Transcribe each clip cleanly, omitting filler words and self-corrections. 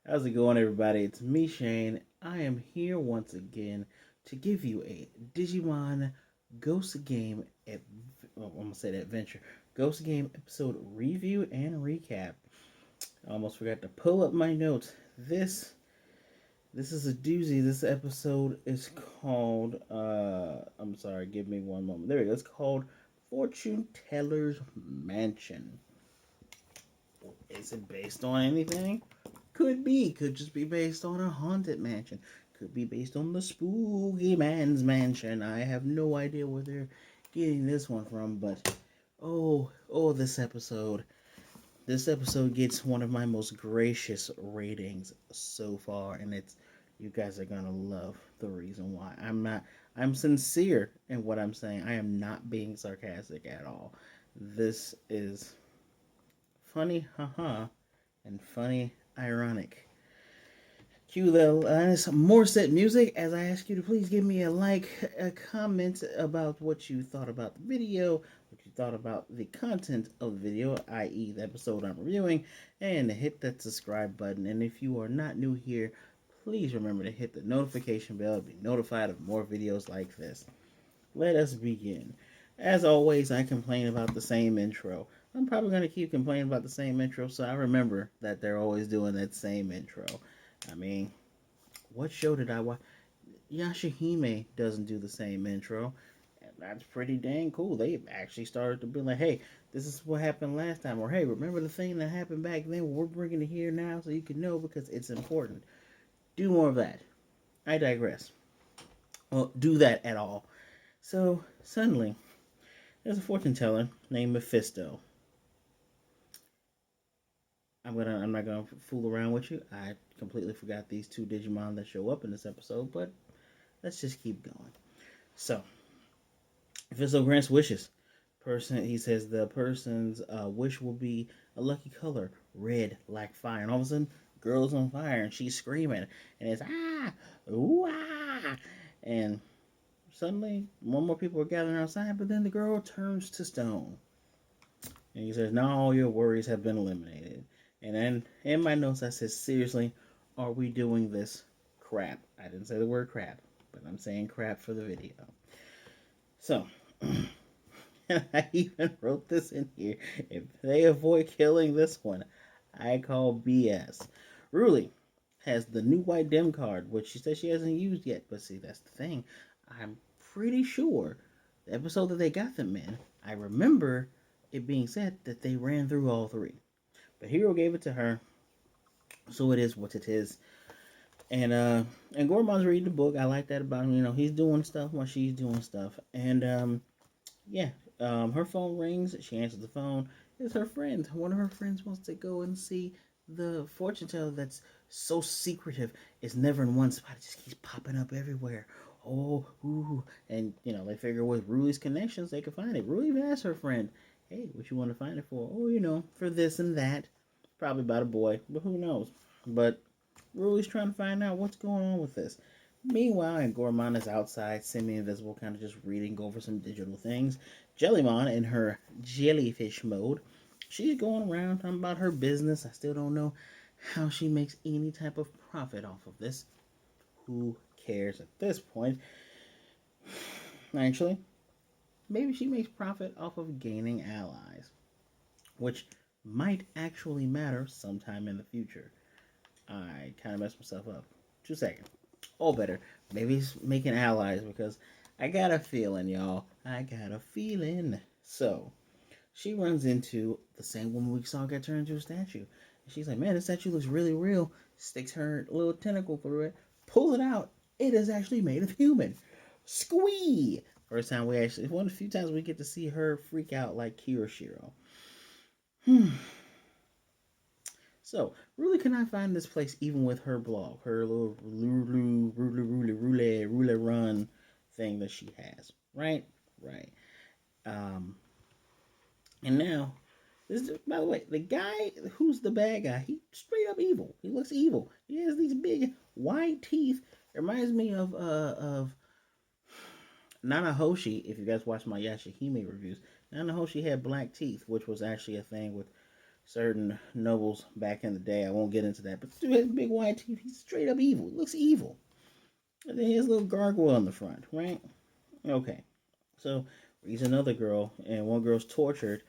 How's it going, everybody? It's me, Shane. I am here once again to give you a Digimon Ghost Game, I'm gonna say the adventure, Ghost Game episode review and recap. I almost forgot to pull up my notes. This is a doozy. This episode is called, I'm sorry, give me one moment. There we go. It's called Fortune Teller's Mansion. Is it based on anything? Could be. Could just be based on a haunted mansion. Could be based on the spooky man's mansion. I have no idea where they're getting this one from, but oh, this episode. This episode gets one of my most gracious ratings so far, and it's you guys are gonna love the reason why. I'm sincere in what I'm saying. I am not being sarcastic at all. This is funny, haha, and funny, ironic. Cue the more set music as I ask you to please give me a like, a comment about what you thought about the video, what you thought about the content of the video, i.e., the episode I'm reviewing, and hit that subscribe button. And if you are not new here, please remember to hit the notification bell to be notified of more videos like this. Let us begin. As always, I complain about the same intro. I'm probably going to keep complaining about the same intro, so I remember that they're always doing that same intro. I mean, what show did I watch? Yashahime doesn't do the same intro. And that's pretty dang cool. They actually started to be like, hey, this is what happened last time. Or, hey, remember the thing that happened back then? Well, we're bringing it here now so you can know because it's important. Do more of that. I digress. Well, do that at all. So, suddenly, there's a fortune teller named Mephisto. I'm not gonna fool around with you. I completely forgot these two Digimon that show up in this episode, but let's just keep going. So, Mephisto grants wishes. He says the person's wish will be a lucky color, red like fire. And all of a sudden, girl's on fire and she's screaming, and it's ooh ah, and suddenly more people are gathering outside. But then the girl turns to stone, and he says, "Now all your worries have been eliminated." And then in my notes, I said, "Seriously, are we doing this crap?" I didn't say the word crap, but I'm saying crap for the video. So, and I even wrote this in here. If they avoid killing this one, I call BS. Ruli has the new white dim card, which she says she hasn't used yet. But see, that's the thing. I'm pretty sure the episode that they got them in, I remember it being said that they ran through all three. But Hero gave it to her, so it is what it is. And Gormon's reading the book. I like that about him. You know, he's doing stuff while she's doing stuff. And yeah, her phone rings. She answers the phone. It's her friend. One of her friends wants to go and see the fortune teller that's so secretive. It's never in one spot. It just keeps popping up everywhere. Oh, ooh. And, you know, they figure with Ruli's connections, they can find it. Ruli even asked her friend, hey, what you want to find it for? Oh, you know, for this and that. Probably about a boy, but who knows? But Ruli's trying to find out what's going on with this. Meanwhile, and Gorman is outside, semi-invisible, kind of just reading over some digital things. Jellymon, in her jellyfish mode, she's going around talking about her business. I still don't know how she makes any type of profit off of this. Who cares at this point? Actually, maybe she makes profit off of gaining allies, which might actually matter sometime in the future. I kind of messed myself up. 2 seconds. All better. Maybe he's making allies because I got a feeling, y'all. I got a feeling. So, she runs into the same woman we saw get turned into a statue. And she's like, man, this statue looks really real. Sticks her little tentacle through it. Pulls it out. It is actually made of human. Squee! First time we actually, one of the few times we get to see her freak out like Kirishiro. So, Ruli cannot find this place even with her blog, her little Rule run thing that she has. Right? Right. Um, and now, by the way, the guy who's the bad guy, he straight up evil. He looks evil. He has these big white teeth. It reminds me of Nanahoshi. If you guys watch my Yashahime reviews, Nanahoshi had black teeth, which was actually a thing with certain nobles back in the day. I won't get into that, but this dude has big wide teeth. He's straight up evil. He looks evil. And then he has a little gargoyle on the front, right? Okay. So he's another girl, and one girl's tortured.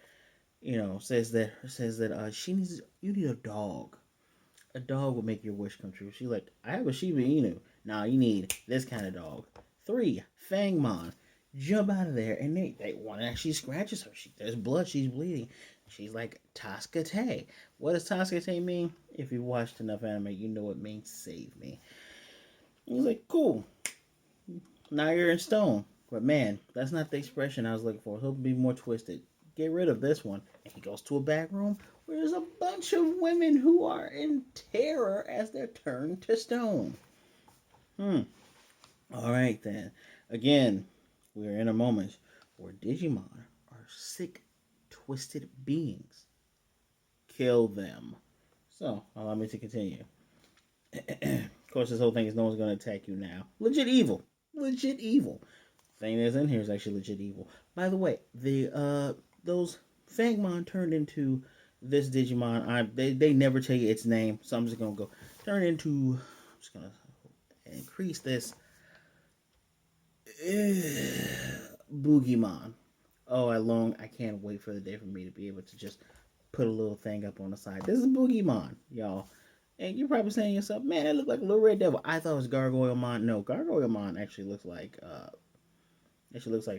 Says that she needs you need a dog. A dog will make your wish come true. She's like, I have a Shiba Inu. Nah, you need this kind of dog. 3, Fangmon. Jump out of there. And they one actually scratches her. There's blood. She's bleeding. She's like, Tascate. What does Tascate mean? If you watched enough anime, you know it means save me. And he's like, cool. Now you're in stone. But man, that's not the expression I was looking for. He'll be more twisted. Get rid of this one. And he goes to a back room where there's a bunch of women who are in terror as they're turned to stone. Alright then. Again, we're in a moment where Digimon are sick, twisted beings. Kill them. So, allow me to continue. Of course, this whole thing is no one's going to attack you now. Legit evil. Legit evil. Thing that's in here is actually legit evil. By the way, those Fangmon turned into this Digimon. They never tell you its name, so I'm just gonna go turn into. I'm just gonna increase this. Boogeyman. Oh, I can't wait for the day for me to be able to just put a little thing up on the side. This is Boogeyman, y'all. And you're probably saying to yourself, man, that looked like a little red devil. I thought it was Gargoylemon. No, Gargoylemon actually looks like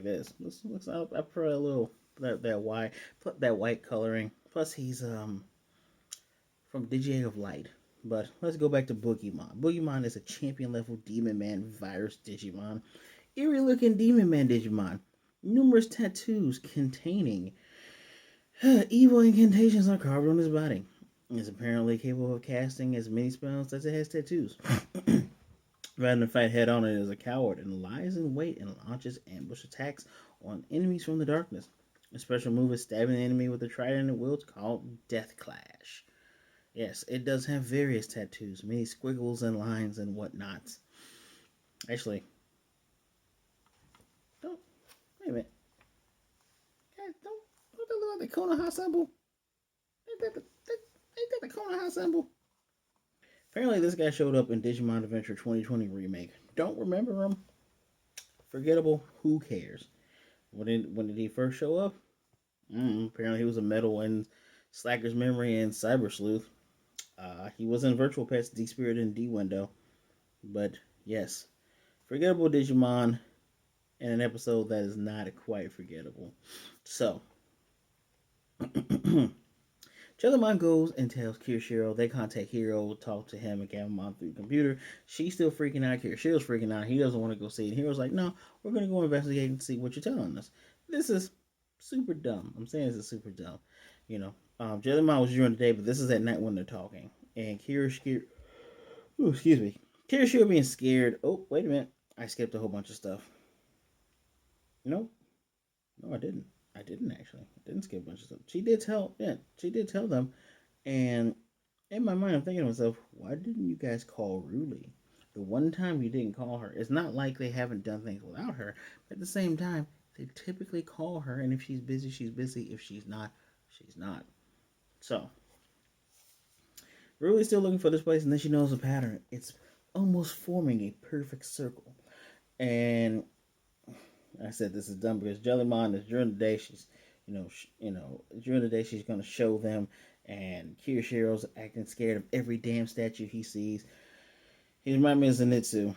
this. Looks I prefer a little that white coloring. Plus he's from Digi of Light. But let's go back to Boogeyman. Boogeyman is a champion level Demon Man virus Digimon. Eerie looking Demon Man Digimon. Numerous tattoos containing evil incantations are carved on his body. Is apparently capable of casting as many spells as it has tattoos. Rather than fight head on, it is a coward and lies in wait and launches ambush attacks on enemies from the darkness. A special move is stabbing the enemy with a trident and wields called Death Clash. Yes, it does have various tattoos, many squiggles and lines and whatnot. Actually, don't wait a minute. Guys, don't that look like the Konoha symbol? Ain't that the Konoha symbol? Apparently, this guy showed up in Digimon Adventure 2020 remake. Don't remember him? Forgettable. Who cares? When did he first show up? Apparently, he was a medal in Slacker's Memory and Cyber Sleuth. He was in Virtual Pets, D Spirit, and D Window. But yes, forgettable Digimon in an episode that is not quite forgettable. So, Jellimon goes and tells Kirishiro. They contact Hiro, talk to him, and Gamamon through the computer. She's still freaking out. Kirishiro's freaking out. He doesn't want to go see it. Hiro's like, no, we're going to go investigate and see what you're telling us. This is super dumb. I'm saying this is super dumb. Jellimon was during the day, but this is at night when they're talking. And Kirishiro being scared. Oh, wait a minute. I skipped a whole bunch of stuff. No, I didn't. I didn't actually. I didn't skip a bunch of stuff. She did tell them. And in my mind, I'm thinking to myself, why didn't you guys call Ruli? The one time you didn't call her, it's not like they haven't done things without her. But at the same time, they typically call her, and if she's busy, she's busy. If she's not, she's not. So, Ruli's still looking for this place, and then she knows a pattern. It's almost forming a perfect circle. And I said this is dumb because Jellymon is during the day during the day she's gonna show them, and Kirishiro's acting scared of every damn statue he sees. He reminds me of Zenitsu,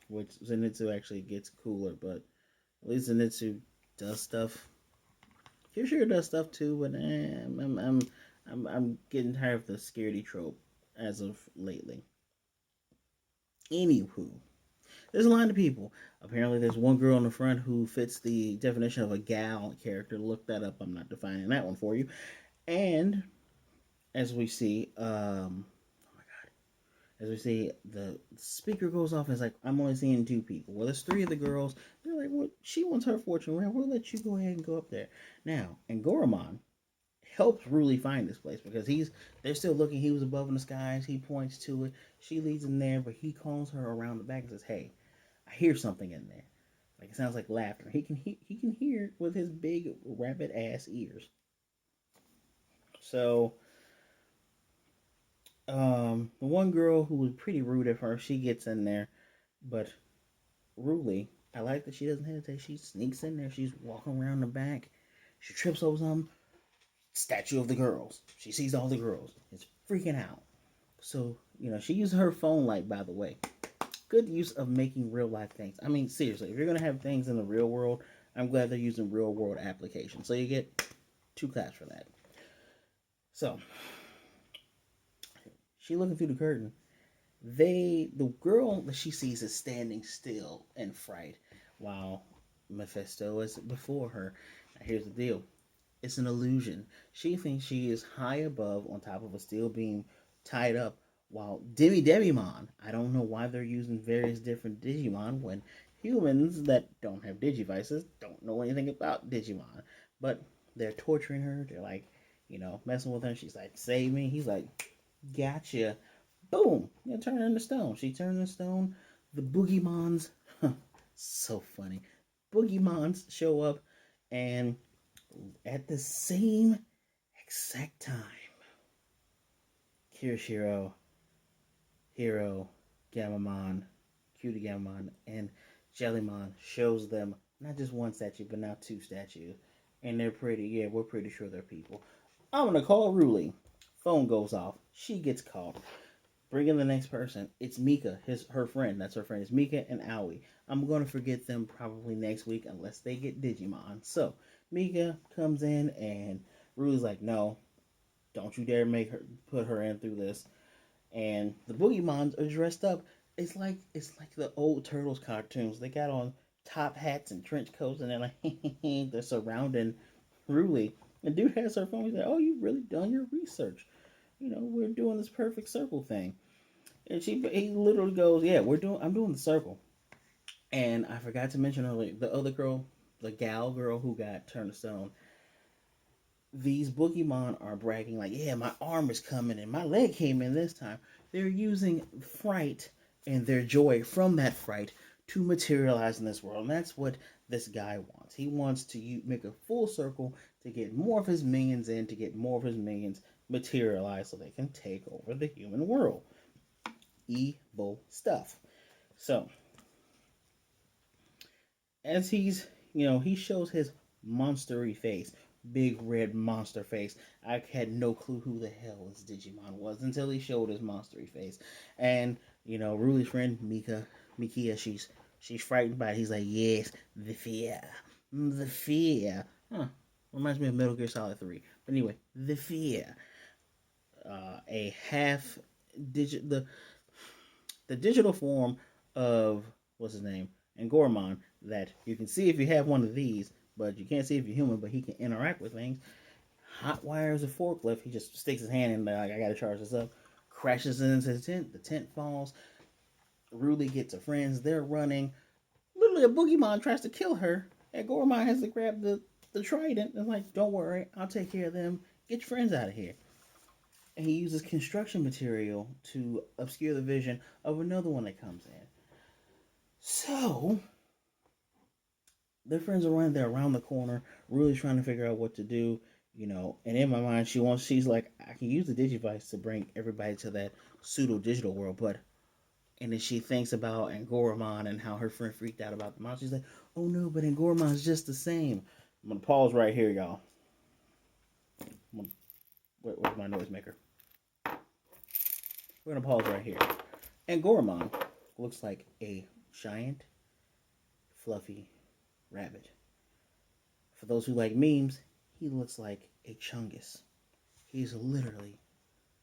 which Zenitsu actually gets cooler, but at least Zenitsu does stuff. Kirishiro does stuff too, but I'm getting tired of the scaredy trope as of lately. Anywho, there's a line of people. Apparently, there's one girl in the front who fits the definition of a gal character. Look that up. I'm not defining that one for you. And as we see, oh my god, as we see, the speaker goes off and it's like, I'm only seeing 2 people. Well, there's 3 of the girls. They're like, well, she wants her fortune. We'll let you go ahead and go up there. Now, and Goramon helps Ruli find this place because they're still looking. He was above in the skies. He points to it. She leads him there, but he calls her around the back and says, hey, I hear something in there. Like it sounds like laughter. He can hear it with his big rabbit ass ears. So, the one girl who was pretty rude at first, she gets in there, but Ruli, I like that she doesn't hesitate. She sneaks in there. She's walking around the back. She trips over some statue of the girls. She sees all the girls. It's freaking out. So, she uses her phone light, by the way. Good use of making real life things. I mean, seriously, if you're going to have things in the real world, I'm glad they're using real world applications. So you get 2 claps for that. So, she looking through the curtain. The girl that she sees is standing still in fright while Mephisto is before her. Now, here's the deal. It's an illusion. She thinks she is high above on top of a steel beam tied up while Digimon. I don't know why they're using various different Digimon when humans that don't have Digivices don't know anything about Digimon. But they're torturing her. They're like, messing with her. She's like, save me. He's like, gotcha. Boom. Turn her into stone. She turned into stone. The Boogiemons, so funny. Boogiemons show up and at the same exact time, Kirishiro, Hero, Gamamon, Cutie Gamamon, and Jellymon shows them not just one statue, but now 2 statues. And we're pretty sure they're people. I'm gonna call Ruli. Phone goes off. She gets called. Bring in the next person. It's Mika, her friend. That's her friend. It's Mika and Aoi. I'm gonna forget them probably next week unless they get Digimon. So Mika comes in and Ruli's like, no, don't you dare put her in through this. And the Boogiemons are dressed up. It's like the old Turtles cartoons. They got on top hats and trench coats, and they're like they're surrounding Ruli. And dude has her phone. He's like, "Oh, you've really done your research. We're doing this perfect circle thing." And he literally goes, "Yeah, I'm doing the circle." And I forgot to mention earlier the other girl, the gal girl who got turned to stone. These Pokemon are bragging like, "Yeah, my arm is coming and my leg came in this time." They're using fright and their joy from that fright to materialize in this world, and that's what this guy wants. He wants to make a full circle to get more of his minions in, to get more of his minions materialized so they can take over the human world. Evil stuff. So, as he shows his monstery face, big red monster face. I had no clue who the hell this Digimon was until he showed his monstery face. And Ruli's friend Mikia, she's frightened by it. He's like, yes, the fear, the fear. Huh? Reminds me of Metal Gear Solid 3. But anyway, the fear. A half digit the digital form of what's his name and Gormon that you can see if you have one of these, but you can't see if you're human. But he can interact with things. Hot wires a forklift. He just sticks his hand in there like I gotta charge this up. Crashes into the tent. The tent falls. Ruli gets her friends. They're running. Literally, a Boogiemon tries to kill her, and Gormon has to grab the trident and like, don't worry, I'll take care of them. Get your friends out of here. And he uses construction material to obscure the vision of another one that comes in. So their friends are running. They're around the corner, really trying to figure out what to do. And in my mind, she's like, I can use the Digivice to bring everybody to that pseudo digital world, but and then she thinks about Angoramon and how her friend freaked out about the monster. She's like, oh no, but Angoramon's just the same. I'm gonna pause right here, y'all. Where's my noisemaker? We're gonna pause right here. Angoramon looks like a giant, fluffy rabbit. For those who like memes, he looks like a Chungus. He's literally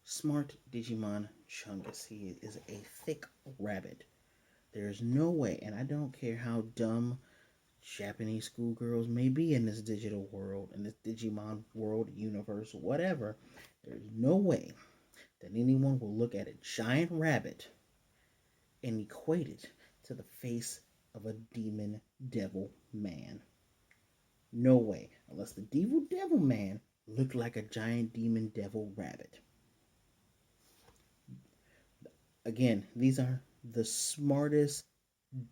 smart Digimon Chungus. He is a thick rabbit. There's no way, and I don't care how dumb Japanese schoolgirls may be in this digital world, in this Digimon world, universe, whatever, there's no way that anyone will look at a giant rabbit and equate it to the face of a demon devil man. No way, unless the devil man looked like a giant demon devil rabbit. Again, these are the smartest,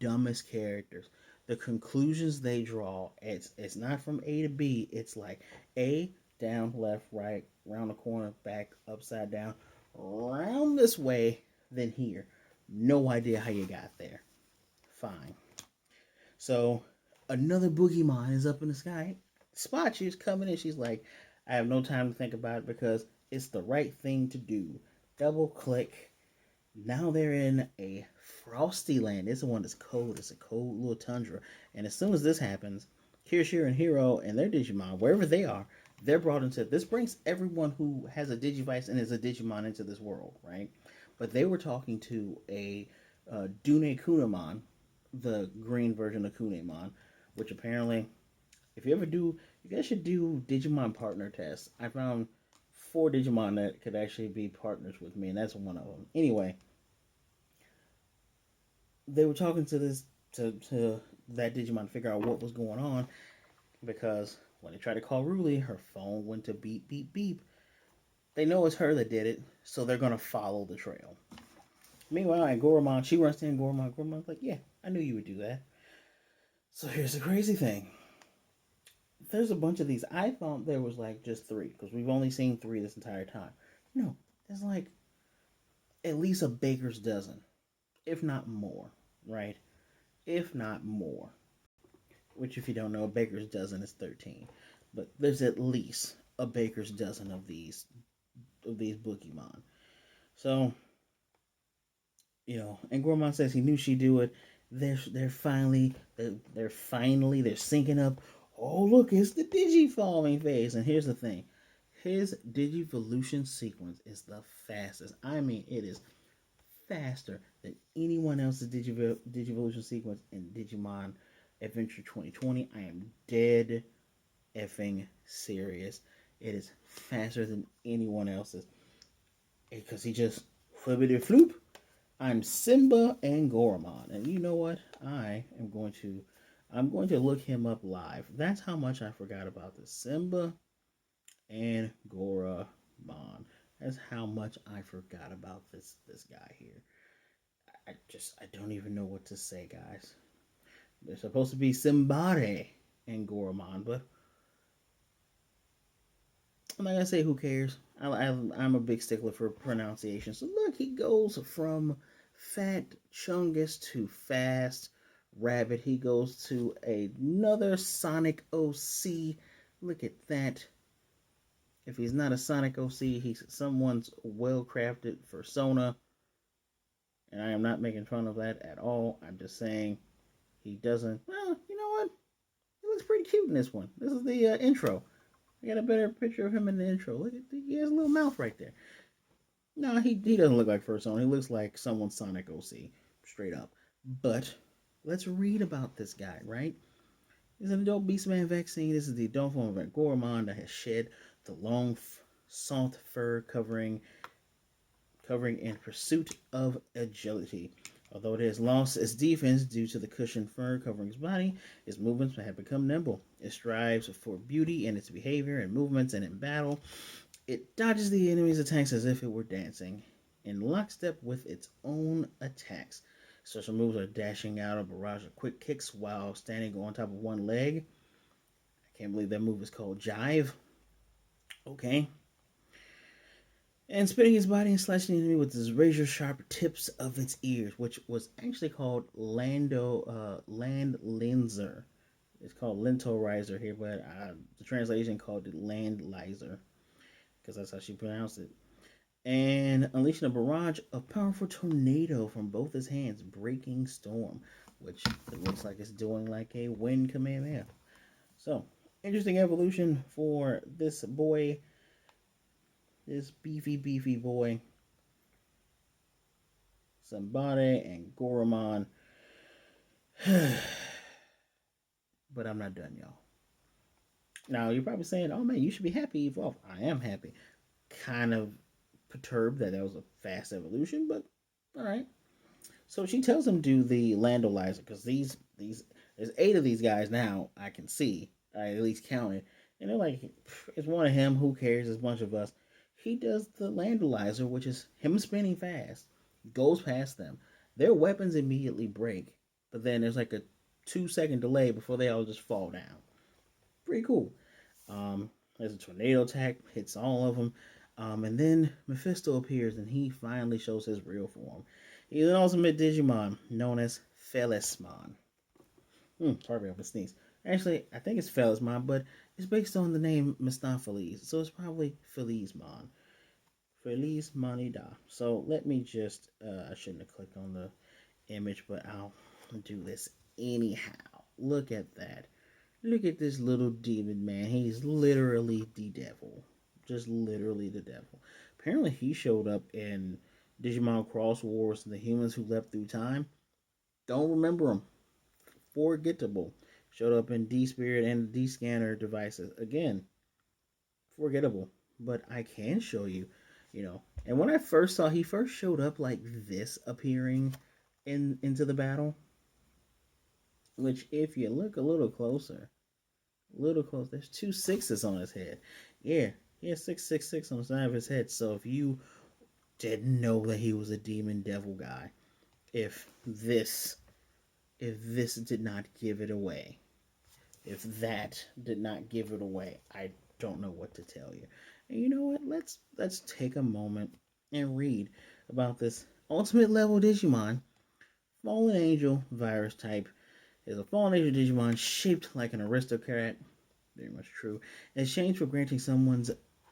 dumbest characters. The conclusions they draw, it's not from A to B. It's like A down, left, right, round the corner, back, upside down, round this way, then here. No idea how you got there. Fine. So another boogeyman is up in the sky. Spot she's coming in. She's like, I have no time to think about it because it's the right thing to do. Double click. Now they're in a frosty land. This is one that's cold. It's a cold little tundra. And as soon as this happens, Kirishiro and Hero and their Digimon, wherever they are, they're brought into this. Brings everyone who has a Digivice and is a Digimon into this world, right? But they were talking to a Dune Kunamon, the green version of Kunemon, which apparently, if you ever do, you guys should do Digimon partner tests. I found 4 Digimon that could actually be partners with me, and that's one of them. Anyway, they were talking to this to that Digimon to figure out what was going on because when they tried to call Ruli, her phone went to beep beep beep. They know it's her that did it, so they're gonna follow the trail. Meanwhile, at Goramon, she runs in Goramon. Goramon's like, "Yeah, I knew you would do that." So here's the crazy thing. There's a bunch of these. I thought there was like just 3 because we've only seen 3 this entire time. No, there's like at least a baker's dozen, if not more, right? If not more. Which, if you don't know, a baker's dozen is 13. But there's at least a baker's dozen of these Boogeyman. So, and Gorman says he knew she'd do it. They're finally they're syncing up. Oh look, it's the Digiforming phase. And here's the thing. His Digivolution sequence is the fastest. I mean, it is faster than anyone else's Digivolution sequence in Digimon Adventure 2020. I am dead effing serious. It is faster than anyone else's. Because he just flippity floop. I'm Simba and Goramon. And you know what? I'm going to look him up live. That's how much I forgot about this. Simba and Goramon. That's how much I forgot about this guy here. I don't even know what to say, guys. They're supposed to be Simbare and Goramon, but I'm not gonna say who cares. I'm a big stickler for pronunciation. So look, he goes from Fat Chungus to Fast Rabbit. He goes to another Sonic OC. Look at that. If he's not a Sonic OC, he's someone's well-crafted persona. And I am not making fun of that at all. I'm just saying he doesn't. Well, you know what? He looks pretty cute in this one. This is the intro. I got a better picture of him in the intro. Look at he has a little mouth right there. No, he doesn't look like Persona. He looks like someone's Sonic OC, straight up. But let's read about this guy, right? He's an adult Beastman vaccine. This is the adult form of Goramon that has shed the long, soft fur covering in pursuit of agility. Although it has lost its defense due to the cushioned fur covering its body, its movements have become nimble. It strives for beauty in its behavior and movements, and in battle, it dodges the enemy's attacks as if it were dancing, in lockstep with its own attacks. Special moves are dashing out a barrage of quick kicks while standing on top of one leg. I can't believe that move is called Jive. Okay. And spinning its body and slashing the enemy with its razor sharp tips of its ears, which was actually called Landlinzer. It's called Lentorizer here, but the translation called it Landlizer, because that's how she pronounced it. And unleashing a barrage of powerful tornado from both his hands, breaking storm, which it looks like it's doing like a wind Kamehameha. So, interesting evolution for this boy. This beefy boy, Sambade and Goramon. But I'm not done, y'all. Now, you're probably saying, oh man, you should be happy he evolved. I am happy. Kind of perturbed that was a fast evolution, but alright. So she tells him to do the Landolizer, because these there's 8 of these guys now I can see. I at least counted. And they're like, it's one of him, who cares? It's a bunch of us. He does the Landolizer, which is him spinning fast, goes past them. Their weapons immediately break, but then there's like a 2-second delay before they all just fall down. Pretty cool. There's a tornado attack, hits all of them. And then Mephisto appears and he finally shows his real form. He's an ultimate Digimon known as Felismon. Sorry about the sneeze. Actually, I think it's Felismon, but it's based on the name Mistopheles, so it's probably Felismon. Feliz Manida. So let me just, I shouldn't have clicked on the image, but I'll do this anyhow. Look at that. Look at this little demon man. He's literally the devil. Just literally the devil. Apparently, he showed up in Digimon Cross Wars and the Humans Who Leapt Through Time. Don't remember him. Forgettable. Showed up in D Spirit and D Scanner devices. Again, forgettable. But I can show you, And when I first saw, he first showed up like this, appearing into the battle. Which, if you look a little close, there's two sixes on his head. Yeah, he has 666 on the side of his head. So if you didn't know that he was a demon devil guy, if this did not give it away, if that did not give it away, I don't know what to tell you. And you know what? Let's take a moment and read about this ultimate level Digimon, Fallen Angel virus type. Is a fallen angel Digimon shaped like an aristocrat. Very much true. In exchange for granting someone's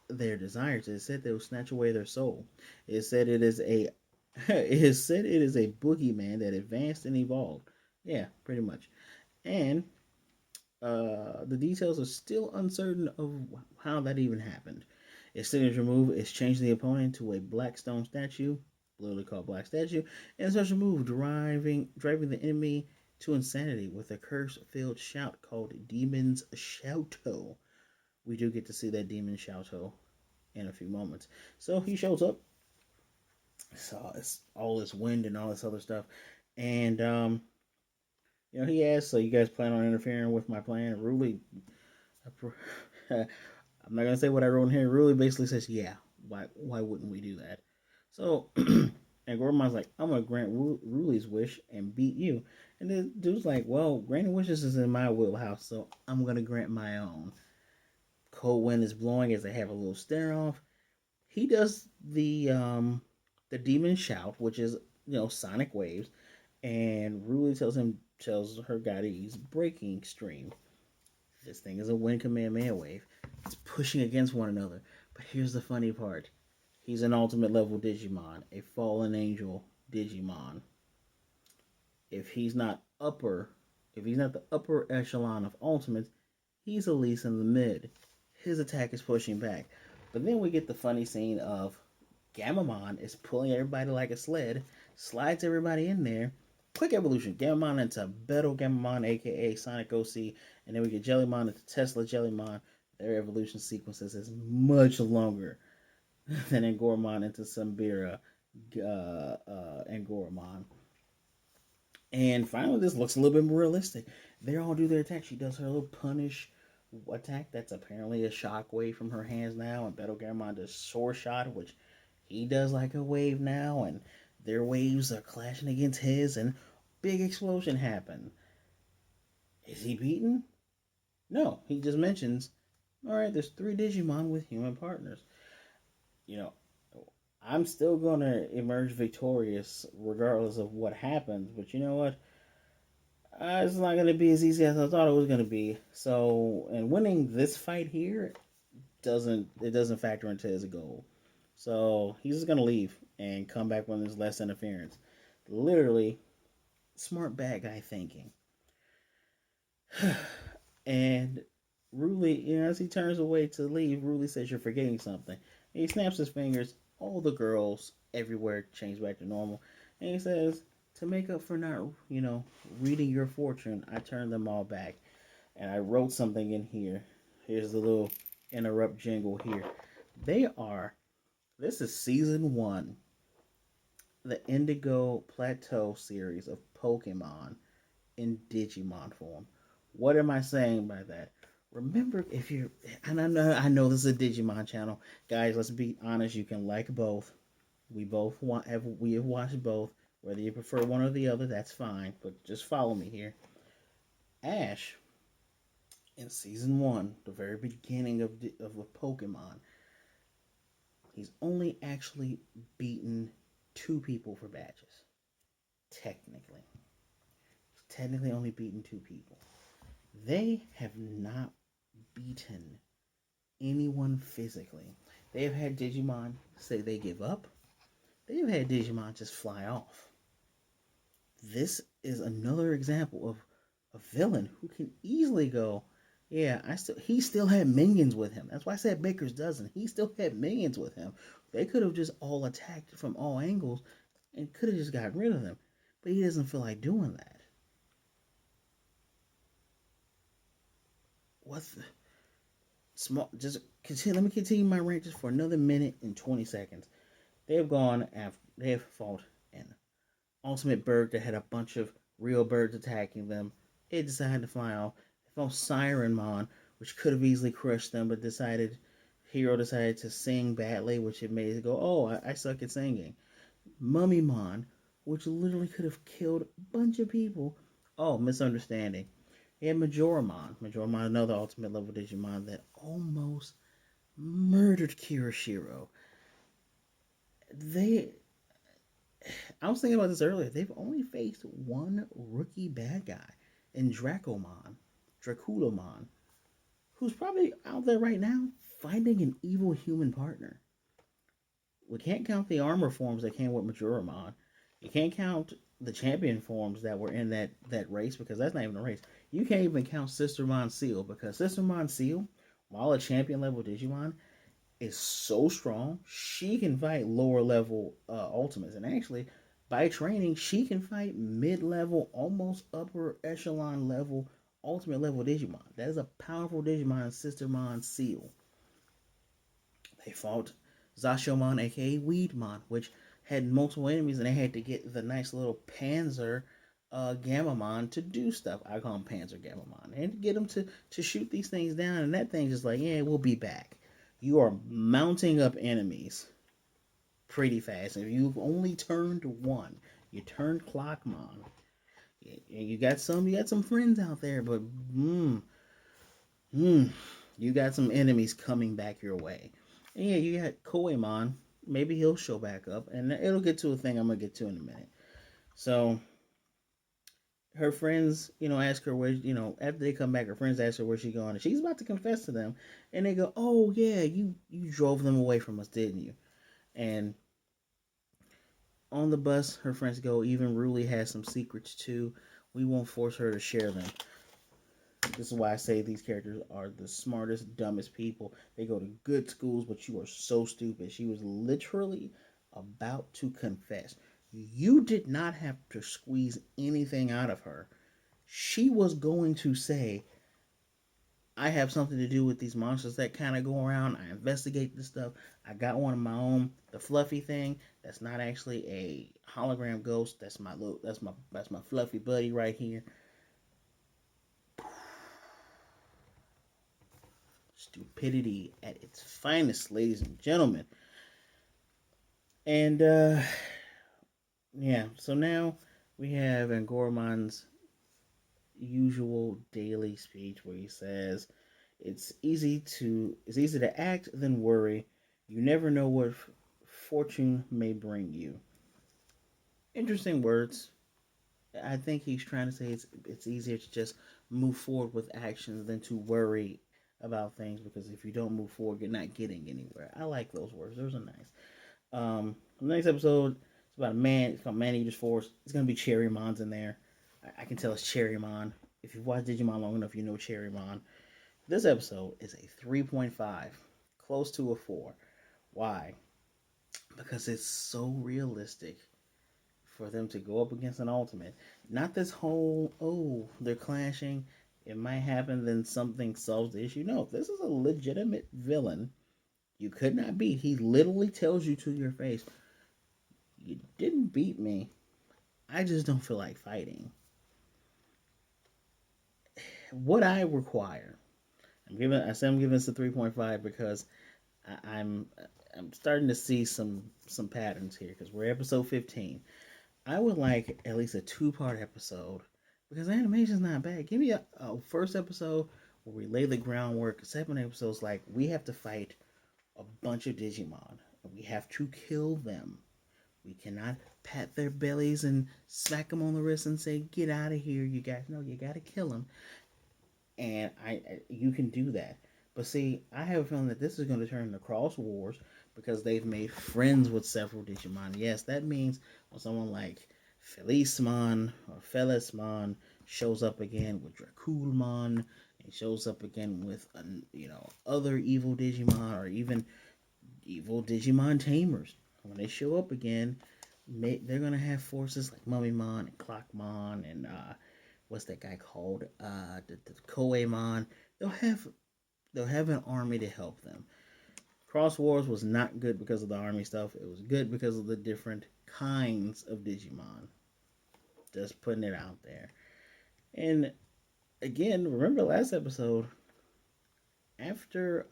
their desires, it is said they will snatch away their soul. It is said it is a boogeyman that advanced and evolved. Yeah, pretty much. And the details are still uncertain of how that even happened. Its signature move is changing the opponent to a black stone statue, literally called Black Statue, and such a move driving the enemy to insanity with a curse-filled shout called Demon's Shouto. We do get to see that Demon Shouto in a few moments. So he shows up, saw all this wind and all this other stuff, and he asks, "So you guys plan on interfering with my plan?" Ruli, I'm not gonna say what I wrote in here. Ruli basically says, "Yeah, why wouldn't we do that?" So, and Gormon's like, "I'm gonna grant Ruli's wish and beat you." And the dude's like, "Well, granting wishes is in my wheelhouse, so I'm gonna grant my own." Cold wind is blowing as they have a little stare off. He does the demon shout, which is sonic waves, and Ruli tells her guy to use breaking stream. This thing is a wind Kamehameha wave. It's pushing against one another. But here's the funny part. He's an ultimate level Digimon, a fallen angel Digimon. If he's not the upper echelon of ultimates, he's at least in the mid. His attack is pushing back. But then we get the funny scene of Gamamon is pulling everybody like a sled, slides everybody in there. Quick evolution. Gamamon into Betel Gamamon, aka Sonic OC, and then we get Jellymon into Tesla Jellymon. Their evolution sequences is much longer than Angoromon into Sambira Angoromon. And finally, this looks a little bit more realistic. They all do their attack. She does her little punish attack. That's apparently a shockwave from her hands now. And Betel Gamamon does Sword Shot, which he does like a wave now. And their waves are clashing against his. And big explosion happen. Is he beaten? No. He just mentions, alright, there's 3 Digimon with human partners. I'm still going to emerge victorious regardless of what happens. But you know what? It's not going to be as easy as I thought it was going to be. So, and winning this fight here doesn't factor into his goal. So he's just going to leave and come back when there's less interference. Literally, smart bad guy thinking. And Ruli, as he turns away to leave, Ruli says, "You're forgetting something." And he snaps his fingers. All the girls everywhere change back to normal. And he says, "To make up for not, reading your fortune, I turned them all back." And I wrote something in here. Here's the little interrupt jingle here. This is season 1, the Indigo Plateau series of Pokemon in Digimon form. What am I saying by that? Remember, and I know this is a Digimon channel, guys. Let's be honest. You can like both. We have watched both. Whether you prefer one or the other, that's fine. But just follow me here. Ash In season 1, the very beginning of a Pokemon, he's only actually beaten 2 people for badges. Technically. He's technically only beaten 2 people. They have not beaten anyone physically. They have had Digimon say they give up. They have had Digimon just fly off. This is another example of a villain who can easily go, yeah, he still had minions with him. That's why I said Baker's dozen. He still had minions with him. They could have just all attacked from all angles and could have just gotten rid of them. But he doesn't feel like doing that. What the small just continue let me continue my rant just for another minute and 20 seconds. They have gone after they have fought an ultimate bird that had a bunch of real birds attacking them. It decided to fly off. They fought Sirenmon, which could have easily crushed them, but Hero decided to sing badly, which it made it go, oh, I suck at singing. Mummymon, which literally could have killed a bunch of people. Oh, misunderstanding. And Majoramon. Majoramon, another ultimate level Digimon that almost murdered Kirishiro. They I was thinking about this earlier. They've only faced one rookie bad guy in Draculomon, who's probably out there right now finding an evil human partner. We can't count the armor forms that came with Majoramon. You can't count the champion forms that were in that race because that's not even a race. You can't even count Sistermon Seal because Sistermon Seal, while a champion level Digimon, is so strong. She can fight lower level ultimates, and actually, by training, she can fight mid level, almost upper echelon level, ultimate level Digimon. That is a powerful Digimon, Sistermon Seal. They fought Zashomon, aka Weedmon, which had multiple enemies, and they had to get the nice little Panzer Gamamon to do stuff. I call him Panzer Gamamon, and get him to shoot these things down. And that thing's just like, yeah, we'll be back. You are mounting up enemies pretty fast. If you've only turned one, you turned Clockmon. You got some friends out there, but you got some enemies coming back your way. And yeah, you got Koemon. Maybe he'll show back up, and it'll get to a thing I'm gonna get to in a minute. So her friends, ask her where, after they come back, her friends ask her where she's going, and she's about to confess to them, and they go, "Oh yeah, you drove them away from us, didn't you?" And on the bus, her friends go, "Even Ruli has some secrets too. We won't force her to share them." This is why I say these characters are the smartest, dumbest people. They go to good schools, but you are so stupid. She was literally about to confess. You did not have to squeeze anything out of her. She was going to say, I have something to do with these monsters that kind of go around. I investigate this stuff. I got one of my own. The fluffy thing, that's not actually a hologram ghost. That's my fluffy buddy right here. Stupidity at its finest, ladies and gentlemen. And yeah, so now we have Angoromon's usual daily speech where he says, it's easy to act than worry. You never know what fortune may bring you." Interesting words. I think he's trying to say it's easier to just move forward with actions than to worry about things, because if you don't move forward, you're not getting anywhere. I like those words. Those are nice. The next episode is about a man. It's called Man Eater's Force. It's gonna be Cherrymons in there. I can tell it's Cherrymon. If you've watched Digimon long enough, you know Cherrymon. This episode is a 3.5, close to a 4. Why? Because it's so realistic for them to go up against an ultimate. Not this whole, oh, they're clashing, it might happen, then something solves the issue. No, this is a legitimate villain you could not beat. He literally tells you to your face, you didn't beat me. I just don't feel like fighting. What I require, I'm giving this a 3.5 because I'm starting to see some patterns here because we're episode 15. I would like at least a 2-part episode because the animation's not bad. Give me a first episode where we lay the groundwork. 7 episodes, like we have to fight a bunch of Digimon. We have to kill them. We cannot pat their bellies and smack them on the wrist and say, "Get out of here, you guys." No, you got to kill them, and you can do that. But see, I have a feeling that this is going to turn into Cross Wars because they've made friends with several Digimon. Yes, that means when someone like Felismon or Felismon shows up again with Draculmon and shows up again with other evil Digimon or even evil Digimon tamers. When they show up again, they're gonna have forces like Mummymon and Clockmon and what's that guy called? The Koeimon. They'll have they'll have an army to help them. Cross Wars was not good because of the army stuff. It was good because of the different kinds of Digimon. Just putting it out there. And again, remember last episode after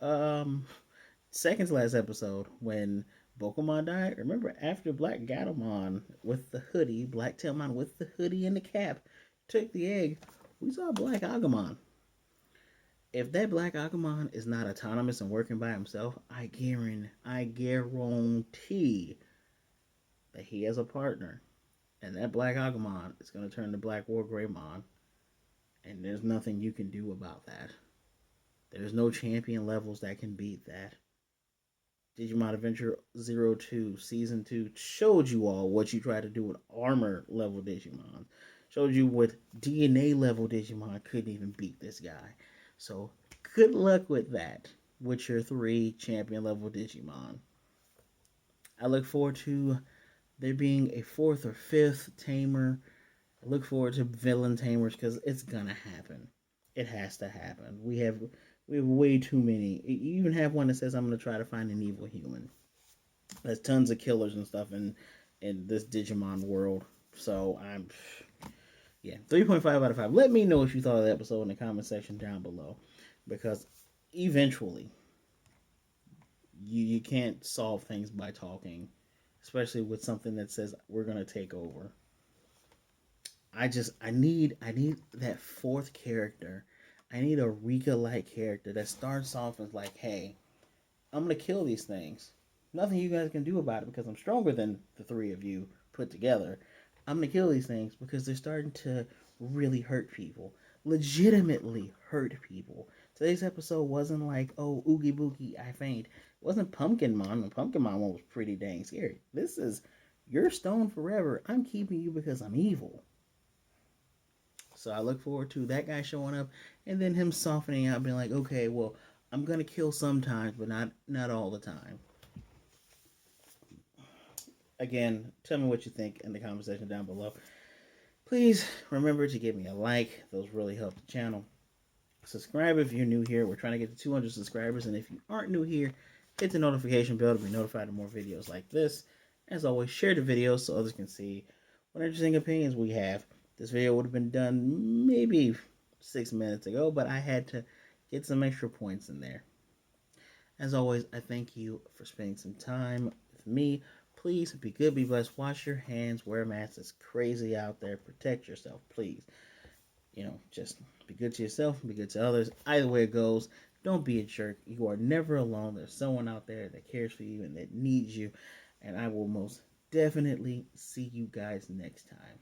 second to last episode when Pokemon died. Remember after BlackGatomon with the hoodie, BlackTailmon with the hoodie and the cap took the egg. We saw Black Agumon. If that Black Agumon is not autonomous and working by himself, I guarantee that he has a partner. And that Black Agumon is going to turn to Black War Greymon. And there's nothing you can do about that. There's no champion levels that can beat that. Digimon Adventure 02 Season 2 showed you all what you try to do with armor level Digimon. Showed you what DNA level Digimon couldn't even beat this guy. So good luck with that with your 3 champion level Digimon. I look forward to there being a 4th or 5th tamer. I look forward to villain tamers because it's gonna happen. It has to happen. We have way too many. You even have one that says I'm gonna try to find an evil human. There's tons of killers and stuff in this Digimon world. So I'm 3.5 out of 5. Let me know what you thought of the episode in the comment section down below. Because eventually you can't solve things by talking. Especially with something that says we're gonna take over. I need that 4th character. I need a Rika like character that starts off as like, hey, I'm gonna kill these things. Nothing you guys can do about it because I'm stronger than the 3 of you put together. I'm gonna kill these things because they're starting to really hurt people. Legitimately hurt people. Today's episode wasn't like, oh, oogie boogie, I faint. It wasn't Pumpkinmon. The Pumpkinmon one was pretty dang scary. This is, you're stoned forever. I'm keeping you because I'm evil. So I look forward to that guy showing up and then him softening out, being like, okay, well, I'm gonna kill sometimes, but not all the time. Again, tell me what you think in the comment section down below. Please remember to give me a like. Those really help the channel. Subscribe if you're new here. We're trying to get to 200 subscribers, and if you aren't new here, hit the notification bell to be notified of more videos like this. As always, share the video so others can see what interesting opinions we have. This video would have been done maybe 6 minutes ago, but I had to get some extra points in there. As always, I thank you for spending some time with me. Please be good, be blessed, wash your hands, wear a mask. It's crazy out there. Protect yourself, please. Just be good to yourself, be good to others. Either way it goes, don't be a jerk. You are never alone. There's someone out there that cares for you and that needs you. And I will most definitely see you guys next time.